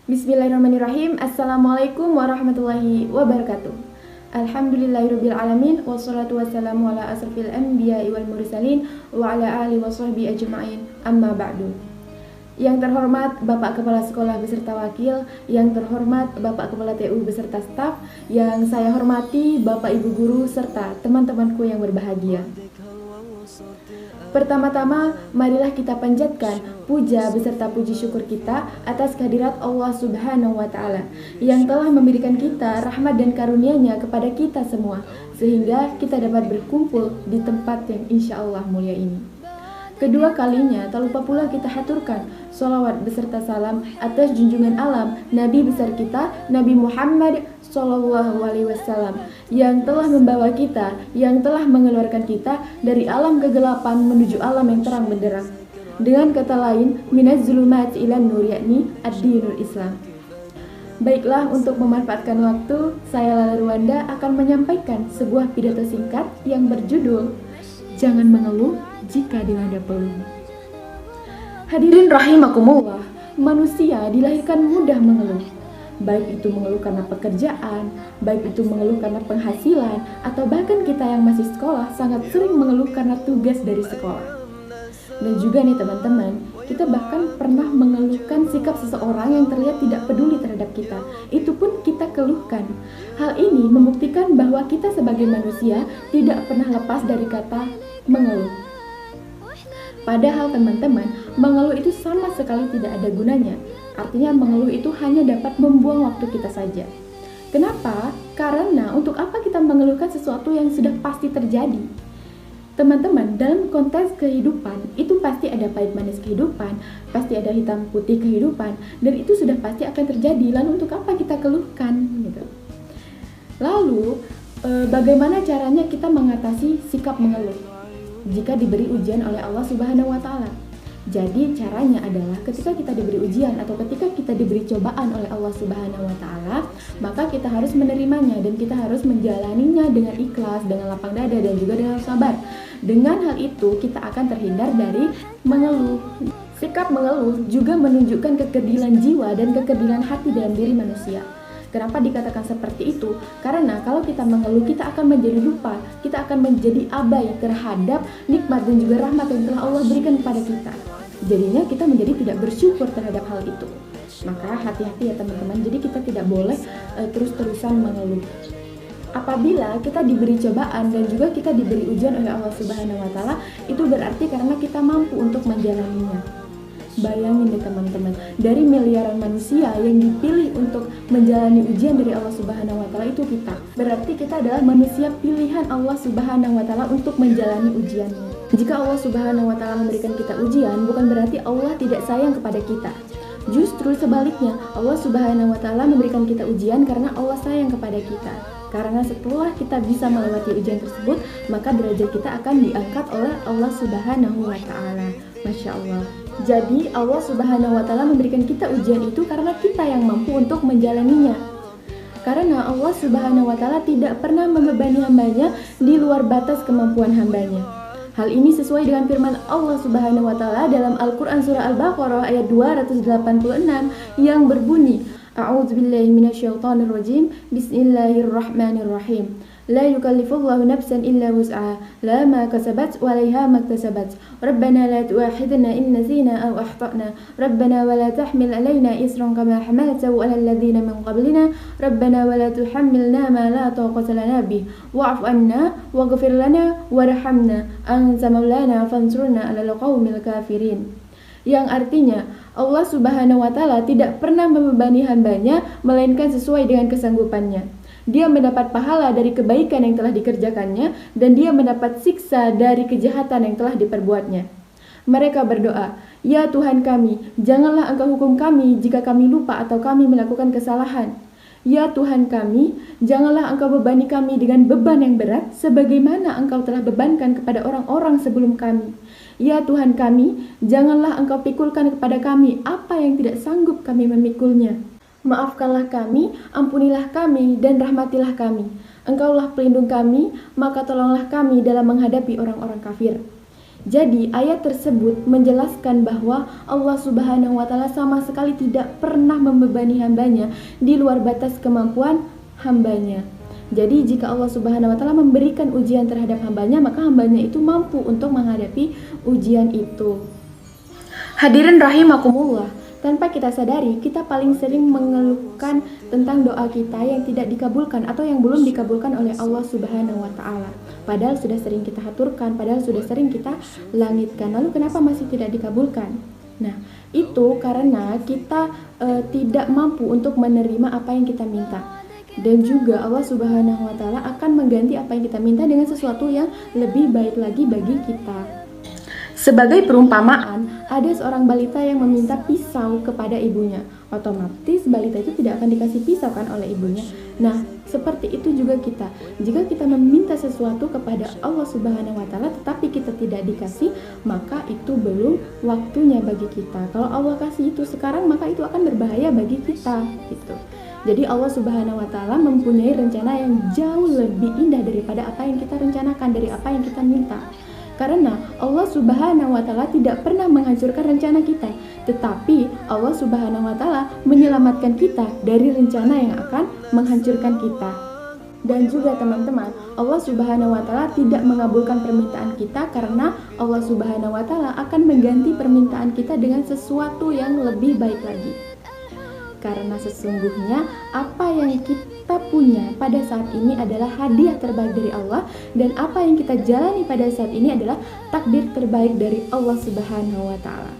Bismillahirrahmanirrahim. Assalamualaikum warahmatullahi wabarakatuh. Alhamdulillahirrabbilalamin. Wassalatu wassalamu ala asrafil anbiya'i wal mursalin wa ala alihi wa sahbihi ajma'in. Amma ba'du. Yang terhormat Bapak Kepala Sekolah beserta Wakil, yang terhormat Bapak Kepala TU beserta staf, yang saya hormati Bapak Ibu Guru serta teman-temanku yang berbahagia. Pertama-tama, marilah kita panjatkan puja beserta puji syukur kita atas kehadirat Allah Subhanahu wa Ta'ala yang telah memberikan kita rahmat dan karunia-Nya kepada kita semua, sehingga kita dapat berkumpul di tempat yang insya Allah mulia ini. Kedua kalinya, tak lupa pula kita haturkan sholawat beserta salam atas junjungan alam Nabi besar kita, Nabi Muhammad Sallallahu Alaihi Wasallam, yang telah membawa kita, yang telah mengeluarkan kita dari alam kegelapan menuju alam yang terang benderang. Dengan kata lain, minaz zulumat ilan nur, yakni ad-dinul Islam. Baiklah, untuk memanfaatkan waktu, saya Lala Ruanda akan menyampaikan sebuah pidato singkat yang berjudul Jangan Mengeluh Jika Dilanda Peluh. Hadirin rahimakumullah, manusia dilahirkan mudah mengeluh. Baik itu mengeluh karena pekerjaan, baik itu mengeluh karena penghasilan, atau bahkan kita yang masih sekolah sangat sering mengeluh karena tugas dari sekolah. Dan juga nih teman-teman, kita bahkan pernah mengeluhkan sikap seseorang yang terlihat tidak peduli terhadap kita. Itu pun kita keluhkan. Hal ini membuktikan bahwa kita sebagai manusia tidak pernah lepas dari kata mengeluh. Padahal teman-teman, mengeluh itu sama sekali tidak ada gunanya. Artinya mengeluh itu hanya dapat membuang waktu kita saja. Kenapa? Karena untuk apa kita mengeluhkan sesuatu yang sudah pasti terjadi? Teman-teman, dalam konteks kehidupan, itu pasti ada pahit manis kehidupan, pasti ada hitam putih kehidupan, dan itu sudah pasti akan terjadi. Lalu untuk apa kita keluhkan? Gitu. Lalu, bagaimana caranya kita mengatasi sikap mengeluh jika diberi ujian oleh Allah Subhanahu wa Ta'ala? Jadi caranya adalah ketika kita diberi ujian atau ketika kita diberi cobaan oleh Allah Subhanahu wa Ta'ala, maka kita harus menerimanya dan kita harus menjalaninya dengan ikhlas, dengan lapang dada dan juga dengan sabar. Dengan hal itu kita akan terhindar dari mengeluh. Sikap mengeluh juga menunjukkan kekerdilan jiwa dan kekerdilan hati dalam diri manusia. Kenapa dikatakan seperti itu? Karena kalau kita mengeluh, kita akan menjadi lupa, kita akan menjadi abai terhadap nikmat dan juga rahmat yang telah Allah berikan kepada kita. Jadinya kita menjadi tidak bersyukur terhadap hal itu. Maka hati-hati ya teman-teman, jadi kita tidak boleh terus-terusan mengeluh. Apabila kita diberi cobaan dan juga kita diberi ujian oleh Allah Subhanahu wa Ta'ala, itu berarti karena kita mampu untuk menjalaninya. Bayangin deh teman-teman, dari miliaran manusia yang dipilih untuk menjalani ujian dari Allah Subhanahu wa Ta'ala itu kita. Berarti kita adalah manusia pilihan Allah Subhanahu wa Ta'ala untuk menjalani ujiannya. Jika Allah Subhanahu wa Ta'ala memberikan kita ujian, bukan berarti Allah tidak sayang kepada kita. Justru sebaliknya, Allah Subhanahu wa Ta'ala memberikan kita ujian karena Allah sayang kepada kita. Karena setelah kita bisa melewati ujian tersebut, maka derajat kita akan diangkat oleh Allah Subhanahu wa Ta'ala. Masya Allah. Jadi Allah Subhanahu wa Ta'ala memberikan kita ujian itu karena kita yang mampu untuk menjalaninya. Karena Allah Subhanahu wa Ta'ala tidak pernah membebani hambanya di luar batas kemampuan hambanya. Hal ini sesuai dengan firman Allah Subhanahu wa Ta'ala dalam Al-Quran surah Al-Baqarah ayat 286 yang berbunyi, A'udzubillahi minasyaitonirrajim, Bismillahirrahmanirrahim. La yukallifullahu nafsan illa wus'aha, la ma kasabat wa 'alaiha ma iktasabat. Rabbana la tu'akhidhna in nasina aw akhtana. Rabbana wa la tahmil 'alaina isran kama hamaltahu 'alal ladzina min qablina. Rabbana wa la tuhammilna ma la taqata lana bih. Wa'fu 'anna waghfir lana warhamna anta maulana fansurna 'alal qaumil kafirin. Yang artinya, Allah Subhanahu wa Ta'ala tidak pernah membebani hambanya melainkan sesuai dengan kesanggupannya. Dia mendapat pahala dari kebaikan yang telah dikerjakannya dan dia mendapat siksa dari kejahatan yang telah diperbuatnya. Mereka berdoa, Ya Tuhan kami, janganlah Engkau hukum kami jika kami lupa atau kami melakukan kesalahan. Ya Tuhan kami, janganlah Engkau bebani kami dengan beban yang berat sebagaimana Engkau telah bebankan kepada orang-orang sebelum kami. Ya Tuhan kami, janganlah Engkau pikulkan kepada kami apa yang tidak sanggup kami memikulnya. Maafkanlah kami, ampunilah kami, dan rahmatilah kami. Engkaulah pelindung kami, maka tolonglah kami dalam menghadapi orang-orang kafir. Jadi ayat tersebut menjelaskan bahwa Allah Subhanahu wa Ta'ala sama sekali tidak pernah membebani hambanya di luar batas kemampuan hambanya. Jadi jika Allah Subhanahu wa Ta'ala memberikan ujian terhadap hambanya, maka hambanya itu mampu untuk menghadapi ujian itu. Hadirin rahimakumullah, tanpa kita sadari, kita paling sering mengeluhkan tentang doa kita yang tidak dikabulkan atau yang belum dikabulkan oleh Allah Subhanahu wa Ta'ala. Padahal sudah sering kita haturkan, padahal sudah sering kita langitkan. Lalu kenapa masih tidak dikabulkan? Nah, itu karena kita tidak mampu untuk menerima apa yang kita minta. Dan juga Allah Subhanahu wa Ta'ala akan mengganti apa yang kita minta dengan sesuatu yang lebih baik lagi bagi kita. Sebagai perumpamaan, ada seorang balita yang meminta pisau kepada ibunya. Otomatis balita itu tidak akan dikasih pisau kan oleh ibunya. Nah, seperti itu juga kita. Jika kita meminta sesuatu kepada Allah Subhanahu wa Ta'ala tetapi kita tidak dikasih, maka itu belum waktunya bagi kita. Kalau Allah kasih itu sekarang, maka itu akan berbahaya bagi kita gitu. Jadi Allah Subhanahu wa Ta'ala mempunyai rencana yang jauh lebih indah daripada apa yang kita rencanakan, dari apa yang kita minta. Karena Allah Subhanahu wa Ta'ala tidak pernah menghancurkan rencana kita, tetapi Allah Subhanahu wa Ta'ala menyelamatkan kita dari rencana yang akan menghancurkan kita. Dan juga teman-teman, Allah Subhanahu wa Ta'ala tidak mengabulkan permintaan kita karena Allah Subhanahu wa Ta'ala akan mengganti permintaan kita dengan sesuatu yang lebih baik lagi. Karena sesungguhnya apa yang kita punya pada saat ini adalah hadiah terbaik dari Allah, dan apa yang kita jalani pada saat ini adalah takdir terbaik dari Allah Subhanahu wa Ta'ala.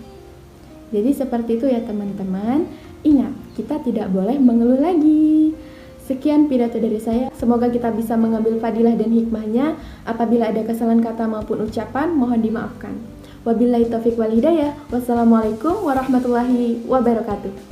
Jadi seperti itu ya teman-teman. Ingat, kita tidak boleh mengeluh lagi. Sekian pidato dari saya. Semoga kita bisa mengambil fadilah dan hikmahnya. Apabila ada kesalahan kata maupun ucapan, mohon dimaafkan. Wabillahi taufiq wal hidayah. Wassalamualaikum warahmatullahi wabarakatuh.